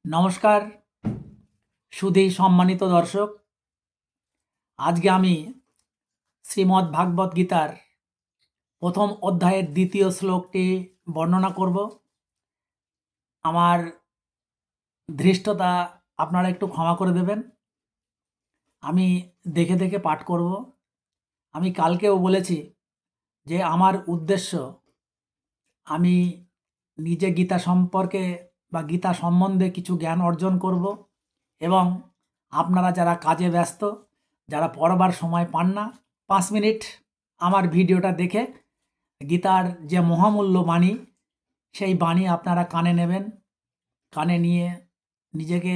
নমস্কার সুধী সম্মানিত দর্শক। আজকে আমি শ্রীমদ্ ভাগবত গীতার প্রথম অধ্যায়ের দ্বিতীয় শ্লোকটি বর্ণনা করব। আমার ধৃষ্টতা আপনারা একটু ক্ষমা করে দেবেন। আমি দেখে দেখে পাঠ করব। আমি কালকেও বলেছি যে আমার উদ্দেশ্য আমি নিজে গীতা সম্পর্কে বা গীতা সম্বন্ধে কিছু জ্ঞান অর্জন করব এবং আপনারা যারা কাজে ব্যস্ত, যারা পড়বার সময় পান না, 5 মিনিট আমার ভিডিওটা দেখে গীতার যে মহামূল্য বাণী, সেই বাণী আপনারা কানে নেবেন। কানে নিয়ে নিজেকে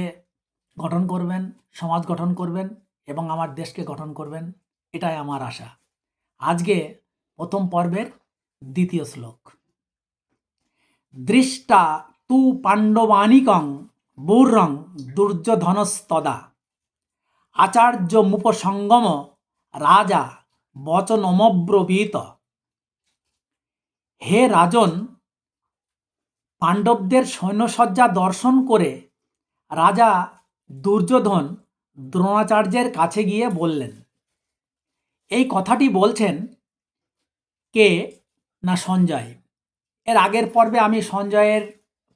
গঠন করবেন, সমাজ গঠন করবেন এবং আমার দেশকে গঠন করবেন, এটাই আমার আশা। আজকে প্রথম পর্বের দ্বিতীয় শ্লোক। দৃষ্টা তু পাণ্ডবানিকং বূর্রং দুর্যোধনস্তদা আচার্য মুপসঙ্গম রাজা বচনমব্রবীত। হে রাজন, পাণ্ডবদের সৈন্যসজ্জা দর্শন করে রাজা দুর্যোধন দ্রোণাচার্যের কাছে গিয়ে বললেন। এই কথাটি বলছেন কে না সঞ্জয়। এর আগের পর্বে আমি সঞ্জয়ের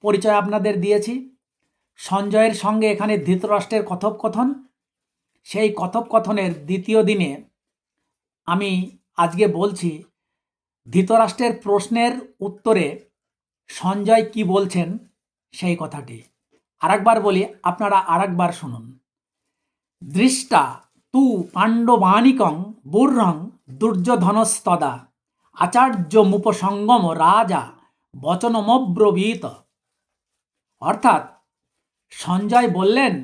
পরিচয় আপনাদের দিয়েছি। সঞ্জয়ের সঙ্গে এখানে ধৃতরাষ্ট্রের কথোপকথন, সেই কথোপকথনের দ্বিতীয় দিনে আমি আজকে বলছি ধৃতরাষ্ট্রের প্রশ্নের উত্তরে সঞ্জয় কি বলছেন সেই কথাটি। আরেকবার বলি, আপনারা আরেকবার শুনুন। দৃষ্টা তু পাণ্ডবানিকং বূর্রং দুর্যোধনস্তদা আচার্য মুপসঙ্গম রাজা বচনমব্রবীত। অর্থাৎ সঞ্জয় বললেন,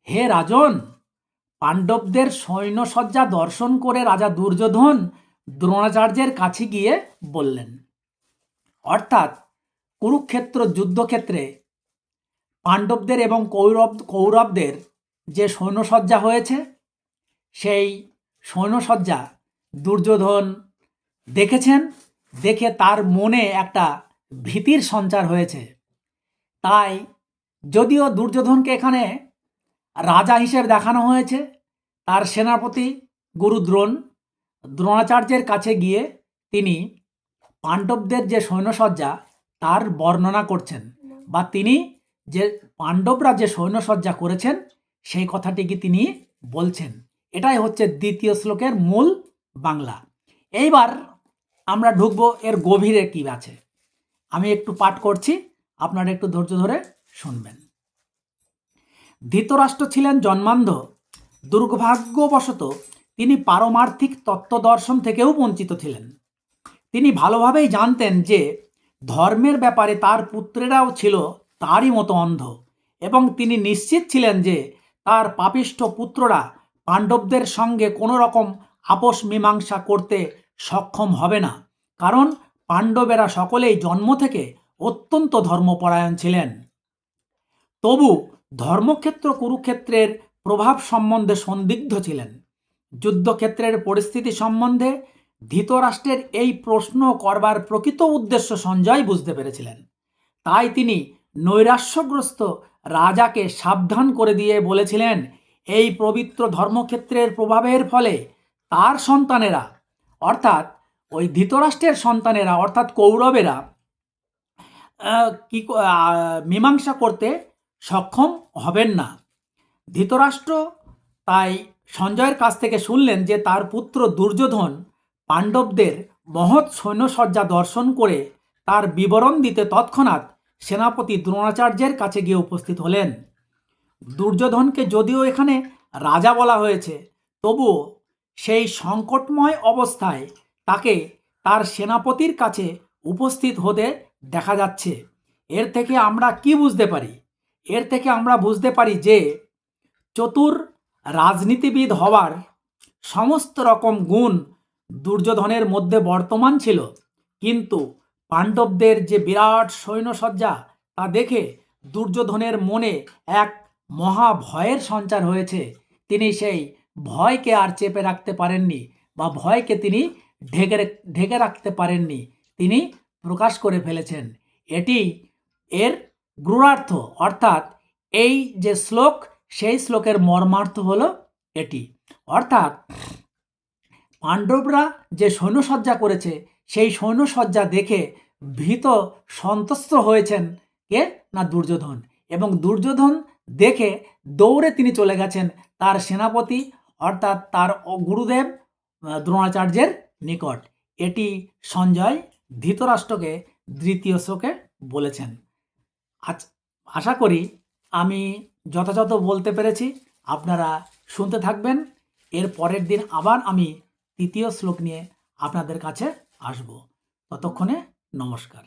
হে রাজন, পাণ্ডবদের সৈন্যসজ্জা দর্শন করে রাজা দুর্যোধন দ্রোণাচার্যের কাছে গিয়ে বললেন। অর্থাৎ কুরুক্ষেত্র যুদ্ধক্ষেত্রে পাণ্ডবদের এবং কৌরবদের যে সৈন্যসজ্জা হয়েছে, সেই সৈন্যসজ্জা দুর্যোধন দেখেছেন। দেখে তার মনে একটা ভীতির সঞ্চার হয়েছে। তাই যদিও দুর্যোধনকে এখানে রাজা হিসেবে দেখানো হয়েছে, তার সেনাপতি গুরু দ্রোণাচার্যের কাছে গিয়ে তিনি পাণ্ডবদের যে সৈন্যসজ্জা তার বর্ণনা করছেন, বা তিনি যে পাণ্ডবরা যে সৈন্যসজ্জা করেছেন সেই কথাটিকে তিনি বলছেন। এটাই হচ্ছে দ্বিতীয় শ্লোকের মূল বাংলা। এইবার আমরা ঢুকবো এর গভীরে কী আছে। আমি একটু পাঠ করছি, আপনারা একটু ধৈর্য ধরে শুনবেন। ধৃতরাষ্ট্র ছিলেন জন্মান্ধ। দুর্ভাগ্যবশত তিনি পারমার্থিক তত্ত্বদর্শন থেকেও বঞ্চিত ছিলেন। তিনি ভালোভাবেই জানতেন যে ধর্মের ব্যাপারে তার পুত্রেরাও ছিল তারই মতো অন্ধ, এবং তিনি নিশ্চিত ছিলেন যে তার পাপিষ্ঠ পুত্ররা পাণ্ডবদের সঙ্গে কোনো রকম আপোষ মীমাংসা করতে সক্ষম হবে না, কারণ পাণ্ডবেরা সকলেই জন্ম থেকে অত্যন্ত ধর্মপরায়ণ ছিলেন। তবু ধর্মক্ষেত্র কুরুক্ষেত্রের প্রভাব সম্বন্ধে সন্দিগ্ধ ছিলেন। যুদ্ধক্ষেত্রের পরিস্থিতি সম্বন্ধে ধৃতরাষ্ট্রের এই প্রশ্ন করবার প্রকৃত উদ্দেশ্য সঞ্জয় বুঝতে পেরেছিলেন। তাই তিনি নৈরাশ্যগ্রস্ত রাজাকে সাবধান করে দিয়ে বলেছিলেন, এই পবিত্র ধর্মক্ষেত্রের প্রভাবের ফলে তার সন্তানেরা, অর্থাৎ ওই ধৃতরাষ্ট্রের সন্তানেরা অর্থাৎ কৌরবেরা মীমাংসা করতে সক্ষম হবেন না। ধৃতরাষ্ট্র তাই সঞ্জয়ের কাছ থেকে শুনলেন যে তার পুত্র দুর্যোধন পাণ্ডবদের মহৎ সৈন্যসজ্জা দর্শন করে তার বিবরণ দিতে তৎক্ষণাৎ সেনাপতি দ্রোণাচার্যের কাছে গিয়ে উপস্থিত হলেন। দুর্যোধনকে যদিও এখানে রাজা বলা হয়েছে, তবুও সেই সংকটময় অবস্থায় তাকে তার সেনাপতির কাছে উপস্থিত হতে দেখা যাচ্ছে। এর থেকে আমরা কি বুঝতে পারি? এর থেকে আমরা বুঝতে পারি যে চতুর রাজনীতিবিদ হওয়ার সমস্ত রকম গুণ দুর্যোধনের মধ্যে বর্তমান ছিল, কিন্তু পাণ্ডবদের যে বিরাট সৈন্যসজ্জা তা দেখে দুর্যোধনের মনে এক মহা ভয়ের সঞ্চার হয়েছে। তিনি সেই ভয়কে আর চেপে রাখতে পারেননি, বা ভয়কে তিনি ঢেকে রাখতে পারেননি, তিনি প্রকাশ করে ফেলেছেন। এটি এর গূঢ়ার্থ, অর্থাৎ এই যে শ্লোক, সেই শ্লোকের মর্মার্থ হলো এটি। অর্থাৎ পাণ্ডবরা যে সৈন্যসজ্জা করেছে, সেই সৈন্যসজ্জা দেখে ভীত সন্ত্রস্ত হয়েছেন কে না দুর্যোধন, এবং দুর্যোধন দেখে দৌড়ে তিনি চলে গেছেন তার সেনাপতি অর্থাৎ তার গুরুদেব দ্রোণাচার্যের নিকট। এটি সঞ্জয় ধৃতরাষ্ট্রকে দ্বিতীয় শ্লোকে বলেছেন। আশা করি আমি যথাযথ বলতে পেরেছি, আপনারা শুনতে থাকবেন। এর পরের দিন আবার আমি তৃতীয় শ্লোক নিয়ে আপনাদের কাছে আসব। ততক্ষণে নমস্কার।